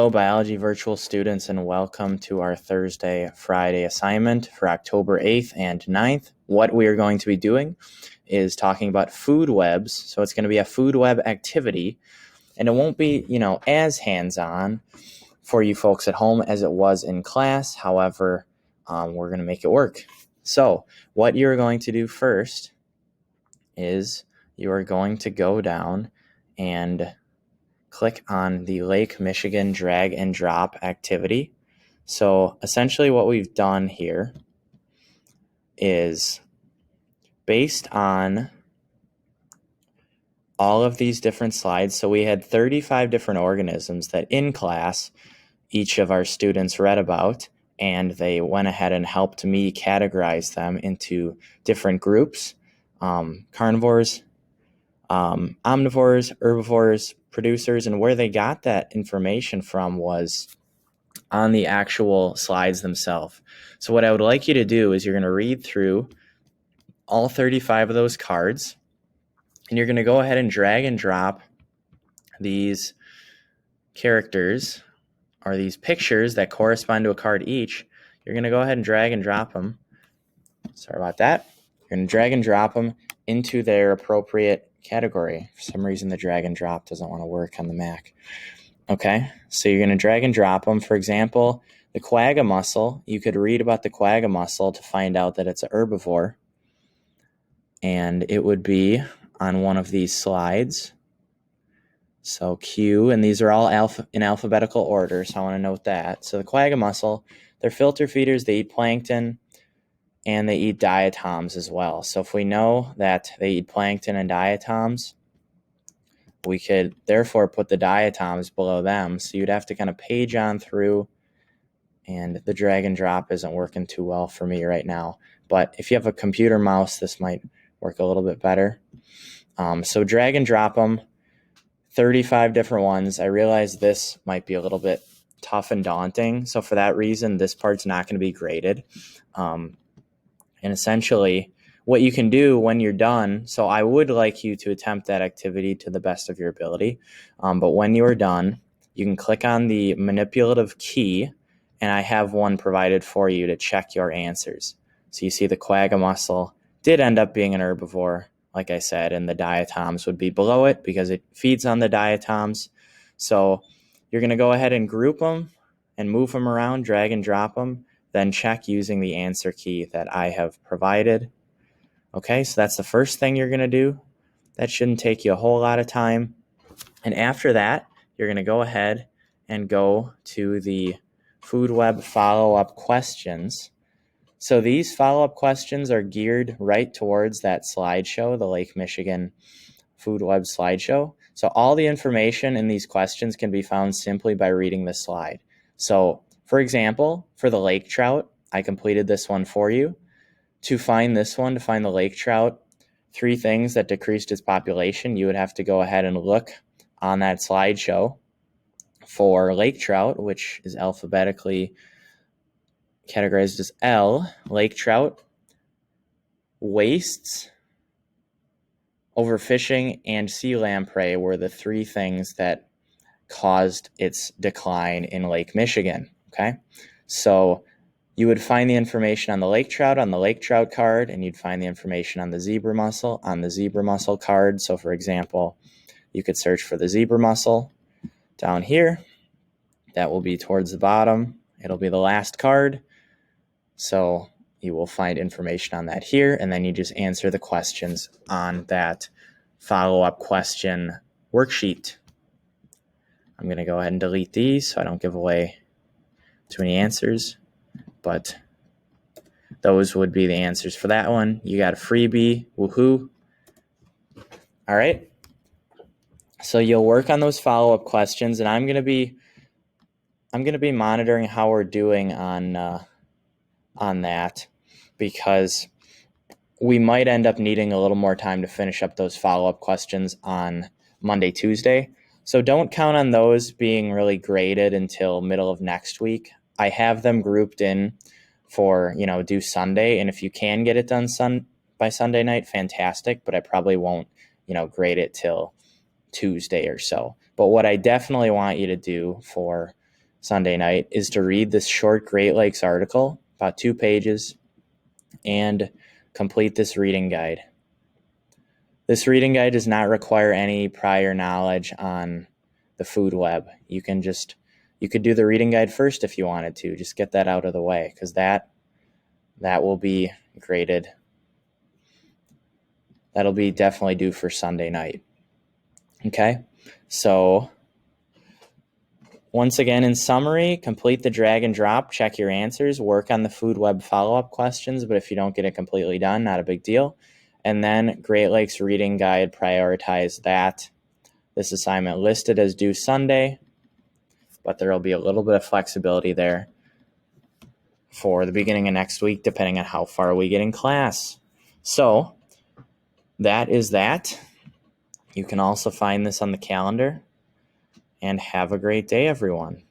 Hello, biology virtual students, and welcome to our Friday assignment for October 8th and 9th. What we are going to be doing is talking about food webs. So it's going to be a food web activity, and it won't be, as hands-on for you folks at home as it was in class. However, we're going to make it work. So what you're going to do first is you are going to go down and click on the Lake Michigan drag and drop activity. So essentially what we've done here is based on all of these different slides. So we had 35 different organisms that in class each of our students read about, and they went ahead and helped me categorize them into different groups: carnivores, omnivores, herbivores, producers. And where they got that information from was on the actual slides themselves. So what I would like you to do is you're going to read through all 35 of those cards, and you're going to go ahead and drag and drop these characters or these pictures that correspond to a card each. You're going to go ahead and drag and drop them. Sorry about that. You're going to drag and drop them into their appropriate category. For some reason, the drag and drop doesn't want to work on the Mac. Okay, so you're going to drag and drop them. For example, the quagga mussel, you could read about the quagga mussel to find out that it's a herbivore. And it would be on one of these slides. So Q, and these are all in alphabetical order, so I want to note that. So the quagga mussel, they're filter feeders, they eat plankton, and they eat diatoms as well. So if we know that they eat plankton and diatoms, we could therefore put the diatoms below them. So you'd have to kind of page on through, and the drag and drop isn't working too well for me right now. But if you have a computer mouse, this might work a little bit better. So drag and drop them, 35 different ones. I realize this might be a little bit tough and daunting. So for that reason, this part's not going to be graded. And essentially, what you can do when you're done, so I would like you to attempt that activity to the best of your ability, but when you're done, you can click on the manipulative key, and I have one provided for you to check your answers. So you see the quagga mussel did end up being an herbivore, like I said, and the diatoms would be below it because it feeds on the diatoms. So you're going to go ahead and group them and move them around, drag and drop them, then check using the answer key that I have provided. Okay, so that's the first thing you're going to do. That shouldn't take you a whole lot of time. And after that, you're going to go ahead and go to the food web follow-up questions. So these follow-up questions are geared right towards that slideshow, the Lake Michigan food web slideshow. So all the information in these questions can be found simply by reading the slide. So for example, for the lake trout, I completed this one for you. To find this one, to find the lake trout, 3 things that decreased its population, you would have to go ahead and look on that slideshow for lake trout, which is alphabetically categorized as L. Lake trout, wastes, overfishing, and sea lamprey were the 3 things that caused its decline in Lake Michigan. Okay, so you would find the information on the lake trout card, and you'd find the information on the zebra mussel card. So for example, you could search for the zebra mussel down here. That will be towards the bottom. It'll be the last card. So you will find information on that here, and then you just answer the questions on that follow-up question worksheet. I'm going to go ahead and delete these so I don't give away too many answers, but those would be the answers for that one. You got a freebie, woohoo. All right. So you'll work on those follow-up questions, and I'm going to be monitoring how we're doing on that, because we might end up needing a little more time to finish up those follow-up questions on Monday, Tuesday. So don't count on those being really graded until middle of next week. I have them grouped in for, due Sunday. And if you can get it done by Sunday night, fantastic. But I probably won't, grade it till Tuesday or so. But what I definitely want you to do for Sunday night is to read this short Great Lakes article, about 2 pages, and complete this reading guide. This reading guide does not require any prior knowledge on the food web. You could do the reading guide first if you wanted to. Just get that out of the way, because that will be graded. That'll be definitely due for Sunday night. Okay, so once again, in summary, complete the drag and drop, check your answers, work on the food web follow-up questions, but if you don't get it completely done, not a big deal. And then Great Lakes Reading Guide, prioritize that. This assignment listed as due Sunday, but there will be a little bit of flexibility there for the beginning of next week, depending on how far we get in class. So that is that. You can also find this on the calendar. And have a great day, everyone.